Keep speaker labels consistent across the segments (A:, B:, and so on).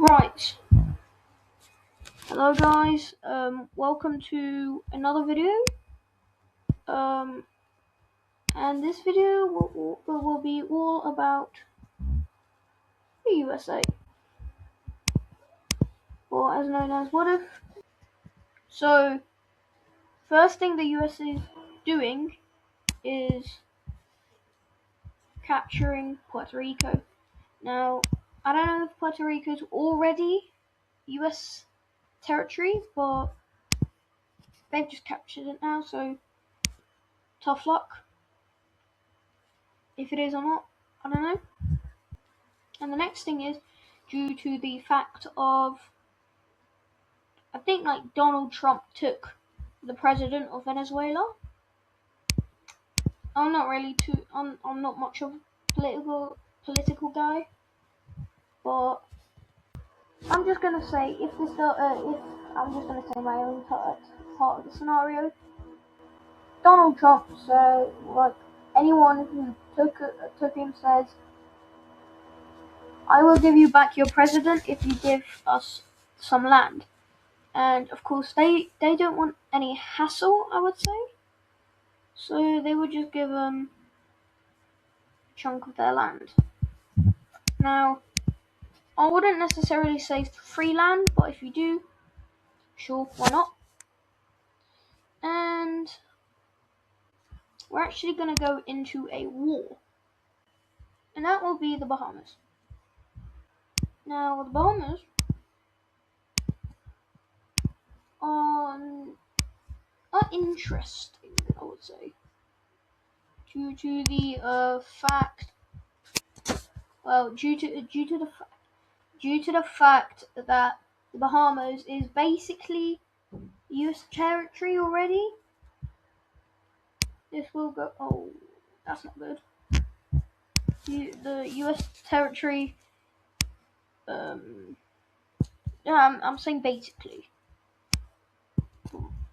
A: Right, hello guys, welcome to another video, um, and this video will be all about the USA, or as known as What If. So, first thing the USA is doing is capturing Puerto Rico. Now, I don't know if Puerto Rico is already US territory, but they've just captured it now, so tough luck. If it is or not, I don't know. And the next thing is, due to the fact of, I think like Donald Trump took the president of Venezuela. I'm not really I'm not much of a political guy, but I'm just gonna say if I'm just gonna say my own part of the scenario. Donald Trump, so like anyone who took him says, I will give you back your president if you give us some land. And of course they don't want any hassle, I would say, so they would just give them a chunk of their land. Now, I wouldn't necessarily say free land, but if you do, sure, why not? And we're actually going to go into a war, and that will be the Bahamas. Now, the Bahamas are interesting, I would say, due to the fact, well, due to the fact that the Bahamas is basically US territory already. This will go. Oh, that's not good. The US territory. Yeah, I'm saying basically.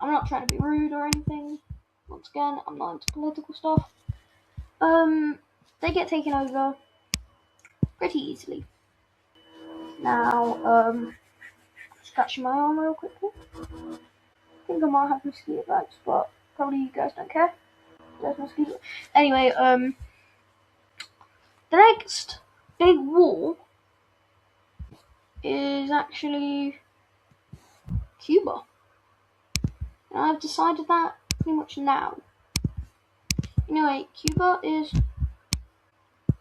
A: I'm not trying to be rude or anything. Once again, I'm not into political stuff. They get taken over pretty easily. Now, scratching my arm real quickly. I think I might have mosquito bites, but probably you guys don't care. There's mosquito. Anyway, the next big war is actually Cuba. And I've decided that pretty much now. Anyway, Cuba is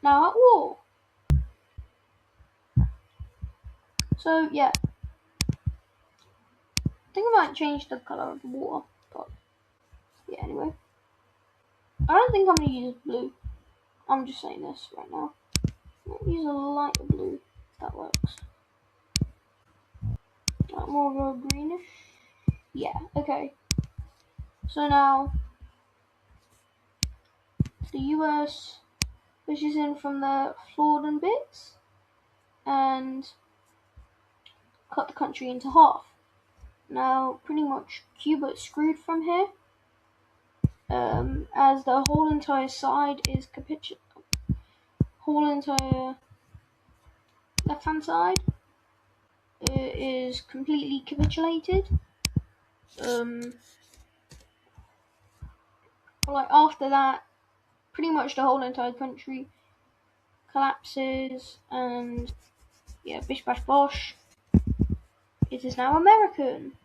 A: now at war. So yeah, I think I might change the colour of the water, but yeah, anyway. I don't think I'm going to use blue. I'm just saying this right now. I'm going to use a lighter blue, if that works. Like more of a greenish. Yeah, okay. So now, the US pushes in from the Floridan bits and cut the country into half. Now, pretty much Cuba is screwed from here, as the whole entire side is whole entire left-hand side is completely capitulated. Like after that, pretty much the whole entire country collapses, and yeah, bish bash bosh. It is now American.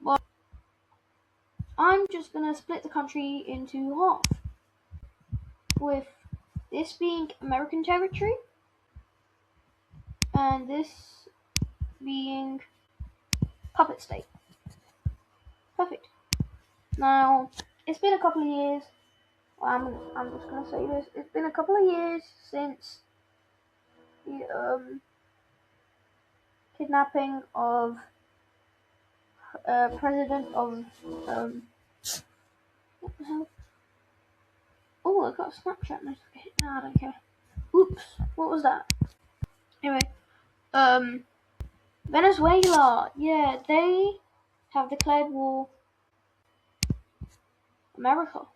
A: But I'm just gonna split the country into half, with this being American territory and this being puppet state. Perfect. Now, it's been a couple of years. Well, I'm just gonna say this. It's been a couple of years since the kidnapping of president of what the hell? Oh, I got a Snapchat notification. No, I don't care. Oops, what was that? Anyway, Venezuela. Yeah, they have declared war America.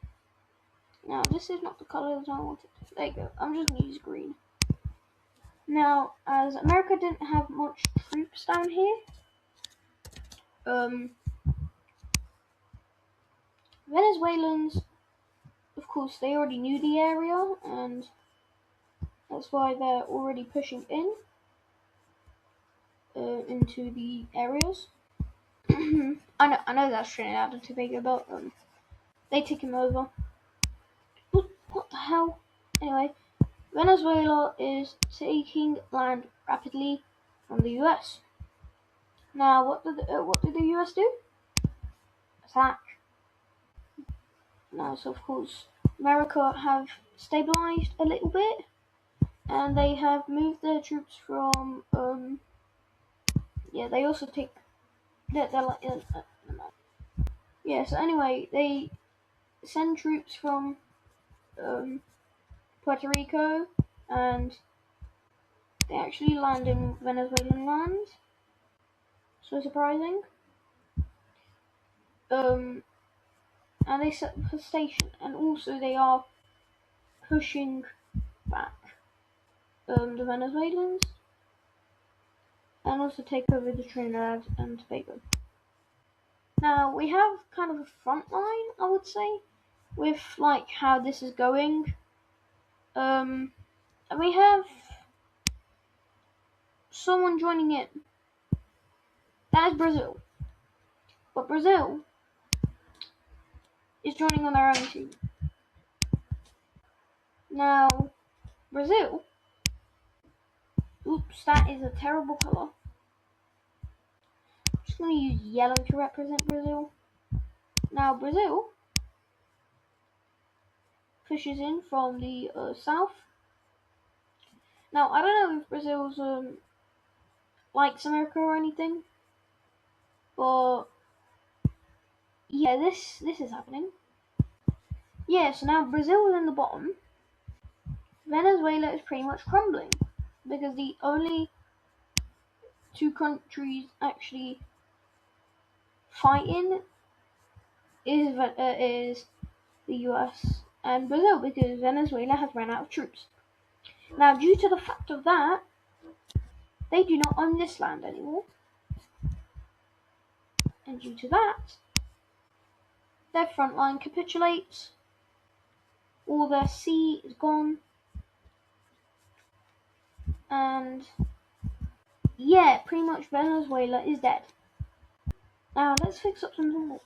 A: Now, this is not the color that I wanted. There you go. I'm just gonna use green. Now, as America didn't have much troops down here, Venezuelans, of course, they already knew the area, and that's why they're already pushing in into the areas. I know that's Trinidad and Tobago, but they take him over. What the hell? Anyway, Venezuela is taking land rapidly from the US. Now, what did the US do? Attack. Now, so of course, America have stabilized a little bit, and they have moved their troops from. They also take. They're like. Yeah. So anyway, they send troops from Puerto Rico, and they actually land in Venezuelan lands. So surprising. And they set up a station, and also they are pushing back the Venezuelans, and also take over the Trinidad and Tobago. Now we have kind of a front line, I would say, with like how this is going. And we have someone joining in. That is Brazil, but Brazil is joining on their own team. Now Brazil. Oops, that is a terrible color. I'm just going to use yellow to represent Brazil. Now Brazil pushes in from the south. Now I don't know if Brazil's likes America or anything, but yeah, this is happening. Yeah, so now Brazil is in the bottom. Venezuela is pretty much crumbling because the only two countries actually fighting is the US and Brazil, because Venezuela has run out of troops. Now, due to the fact of that, they do not own this land anymore, and due to that, their front line capitulates. All their sea is gone, and yeah, pretty much Venezuela is dead. Now let's fix up some normal.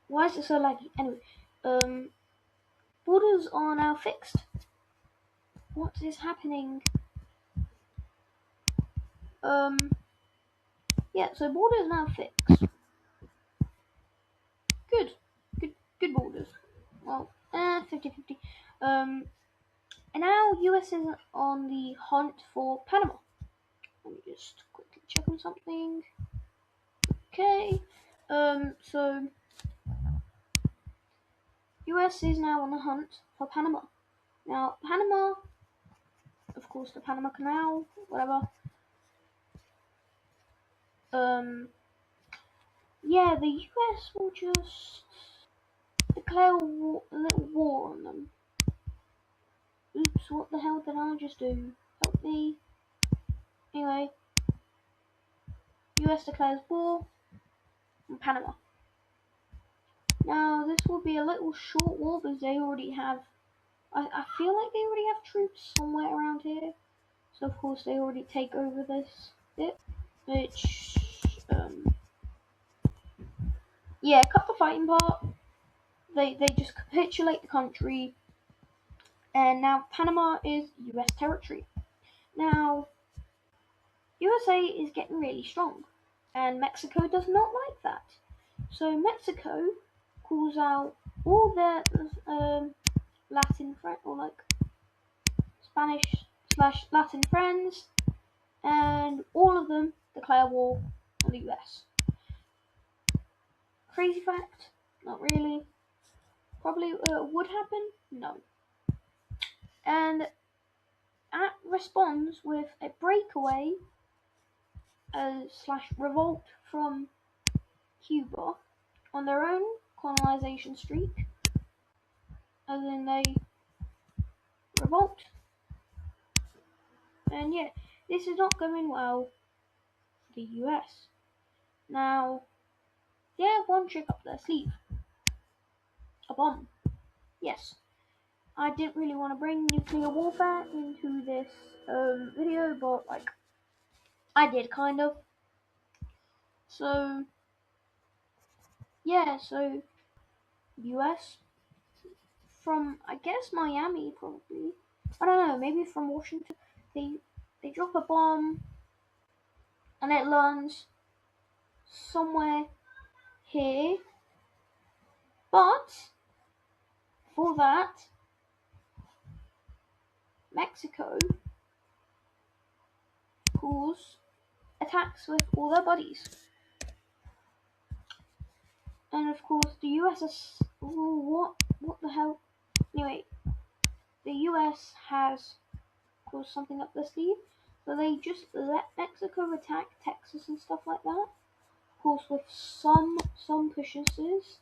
A: Why is it so laggy? Anyway, borders are now fixed. What is happening? Yeah, so borders now fixed. Good borders. Well, 50-50. And now US is on the hunt for Panama. Let me just quickly check on something. Okay. So US is now on the hunt for Panama. Now, Panama, of course, the Panama Canal, whatever. Yeah, the US will just declare a little war on them. Oops, what the hell did I just do? Help me. Anyway, US declares war on Panama. Now, this will be a little short war because they already have. I feel like they already have troops somewhere around here. So, of course, they already take over this bit. Which, yeah, cut the fighting part. They just capitulate the country. And now Panama is US territory. Now, USA is getting really strong. And Mexico does not like that. So Mexico calls out all their Latin friends, or like Spanish/Latin friends, and all of them declare war on the US. Crazy fact? Not really. Probably would happen? No. And that responds with a breakaway slash revolt from Cuba on their own colonization streak, as in they revolt And yeah, this is not going well for the US. Now, they have one trick up their sleeve. A bomb. Yes. I didn't really want to bring nuclear warfare into this video, but like, I did kind of. So, yeah, so US from, I guess, Miami probably. I don't know, maybe from Washington. They drop a bomb and it lands somewhere here. But for that, Mexico calls attacks with all their buddies. And of course the US is what the hell? Anyway, the US has caused something up their sleeve. So they just let Mexico attack Texas and stuff like that. Of course with some pushances.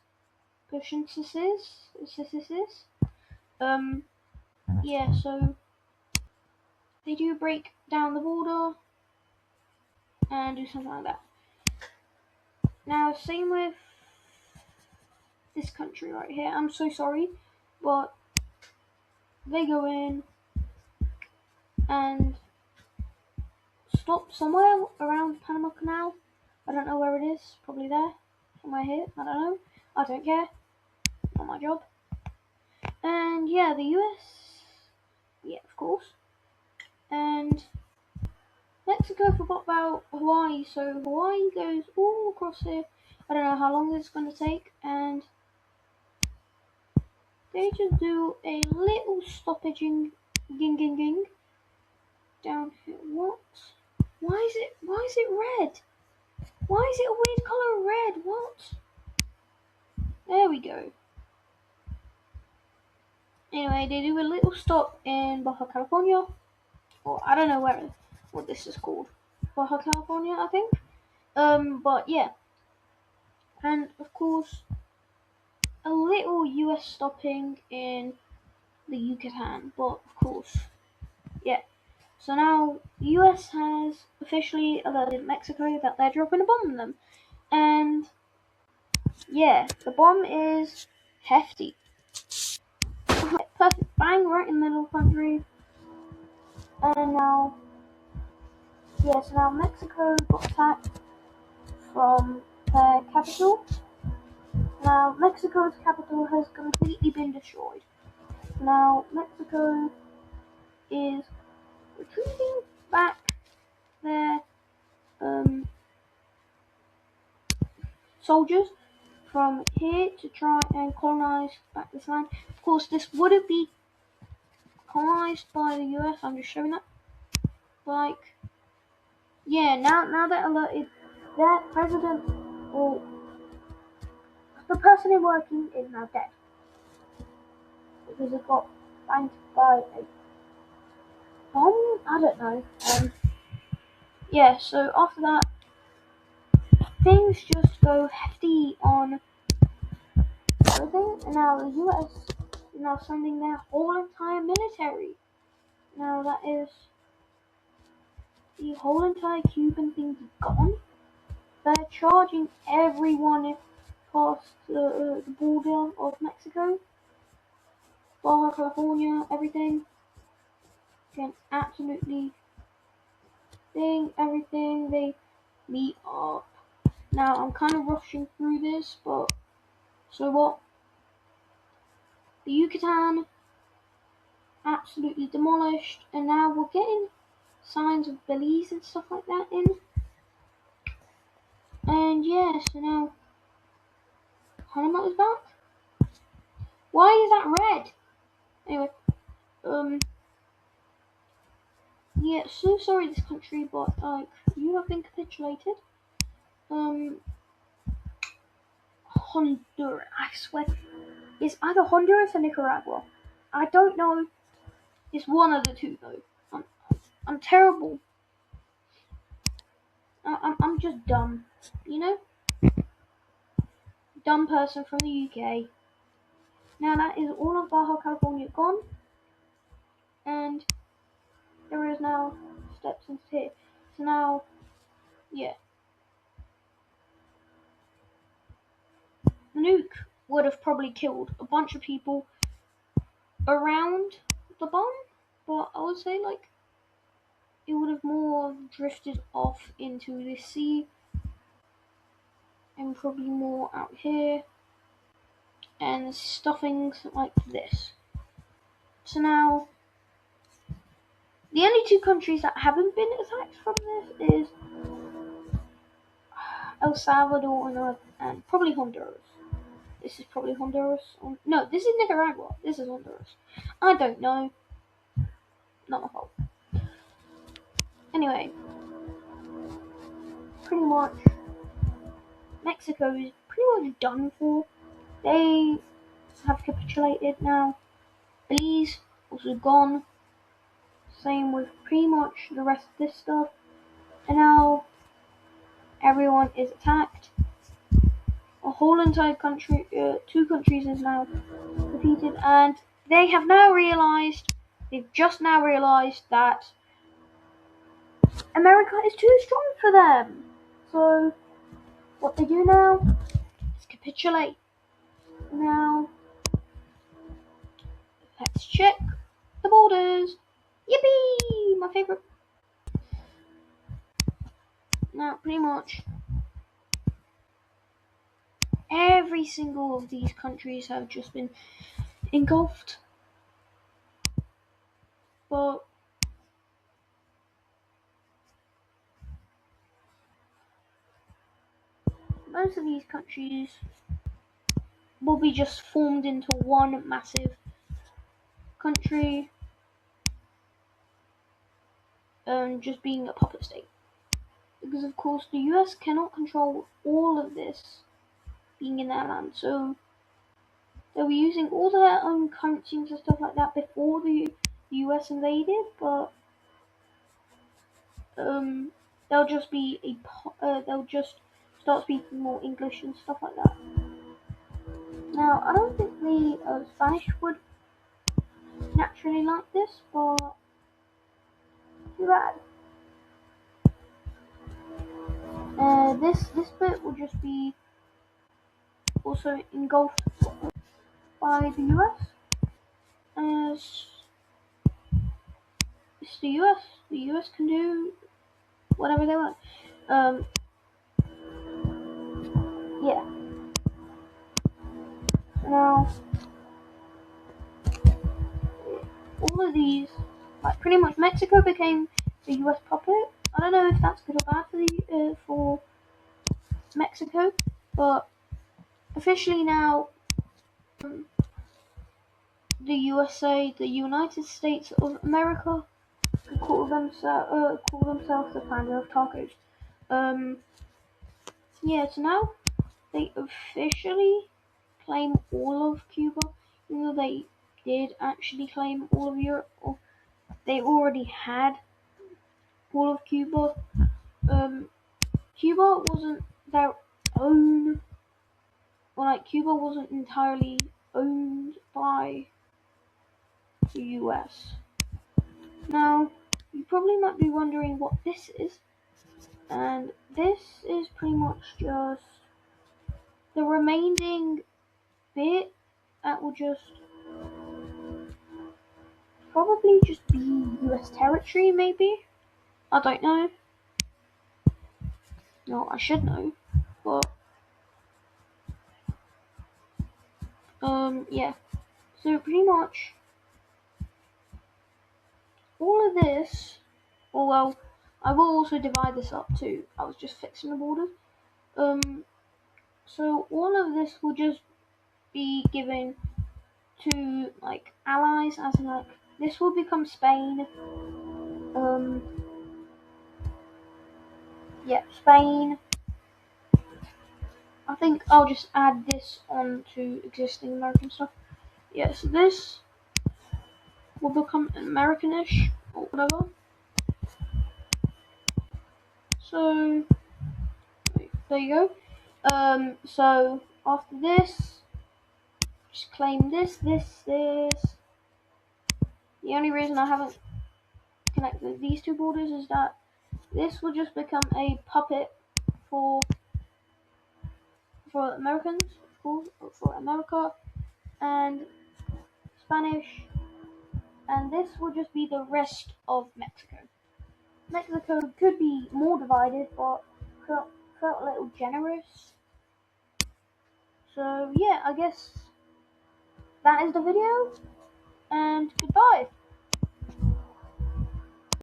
A: Um yeah, so they do break down the border and do something like that. Now same with this country right here. I'm so sorry, but they go in and stop somewhere around the Panama Canal. I don't know where it is. Probably there. Somewhere here. I don't know. I don't care. Not my job. And yeah, the US. Yeah, of course. And Mexico forgot about Hawaii, so Hawaii goes all across here. I don't know how long this is going to take, and they just do a little stoppaging, ging, down here. What? Why is it red? Why is it a weird color of red? What? There we go. Anyway, they do a little stop in Baja California, or I don't know what this is called. Baja California, I think. But yeah, and of course, a little US stopping in the Yucatan, but of course, yeah. So now the US has officially alerted Mexico that they're dropping a bomb on them, and yeah, the bomb is hefty. Perfect, bang right in the middle of the country, and now, yeah, so now Mexico got attacked from their capital. Now, Mexico's capital has completely been destroyed. Now, Mexico is retreating back their soldiers from here to try and colonize back this land. Of course, this wouldn't be colonized by the US. I'm just showing that. Like, yeah, now they're alerted. Their president, or the person in working, is now dead because it got banged by a bomb. I don't know. Yeah. So after that, things just go hefty on everything, and now the US is now sending their whole entire military. Now that is the whole entire Cuban thing is gone. They're charging everyone past the border of Mexico, Baja California, everything. Can absolutely thing, everything they meet up. Now I'm kind of rushing through this, but so what? The Yucatan absolutely demolished, and now we're getting signs of Belize and stuff like that in. And yeah, so now Panama is back. Why is that red? Anyway, yeah, so sorry this country, but like you have been capitulated. Um, Honduras, I swear, it's either Honduras or Nicaragua. I don't know. It's one of the two though. I'm terrible. I'm just dumb, you know, dumb person from the UK. Now that is all of Baja California gone, and there is now steps into here. So now, yeah. The nuke would have probably killed a bunch of people around the bomb, but I would say like it would have more drifted off into the sea and probably more out here and stuffings like this. So now the only two countries that haven't been attacked from this is El Salvador and probably Honduras. This is probably Honduras. No, this is Nicaragua. This is Honduras. I don't know. Not my fault. Anyway, pretty much Mexico is pretty much done for. They have capitulated now. Belize also gone. Same with pretty much the rest of this stuff. And now everyone is attacked. A whole entire country, two countries is now defeated, and they have now realized, they've just now realized that America is too strong for them. So what they do now is capitulate. Now let's check the borders. Yippee! My favorite. Now pretty much every single of these countries have just been engulfed. But most of these countries will be just formed into one massive country, just being a puppet state. Because of course the US cannot control all of this being in their land, so they'll be using all their own currencies and stuff like that before the US invaded, but they'll just be they'll just start speaking more English and stuff like that. Now I don't think the Spanish would naturally like this, but too bad. This bit will just be also engulfed by the US. As it's the US, the US can do whatever they want. Yeah. Now, all of these, like pretty much Mexico became the US puppet. I don't know if that's good or bad for Mexico, but officially now, the USA, the United States of America, call themselves the planet of tacos. Yeah, so now they officially claim all of Cuba, even though they did actually claim all of Europe, or they already had all of Cuba. Cuba wasn't their own, or like Cuba wasn't entirely owned by the US. Now, you probably might be wondering what this is, and this is pretty much just the remaining bit that will just probably just be US territory, maybe? I don't know. No, I should know. But, yeah. So pretty much all of this, or well, I will also divide this up too. I was just fixing the borders. So all of this will just be given to like allies, as in like this will become Spain. Yeah, Spain. I think I'll just add this on to existing American stuff. Yeah, so this will become Americanish or whatever. So there you go. So after this, just claim this. The only reason I haven't connect these two borders is that this will just become a puppet for Americans, for America, and Spanish, and this will just be the rest of Mexico. Mexico could be more divided, but felt a little generous. So yeah, I guess that is the video, and goodbye.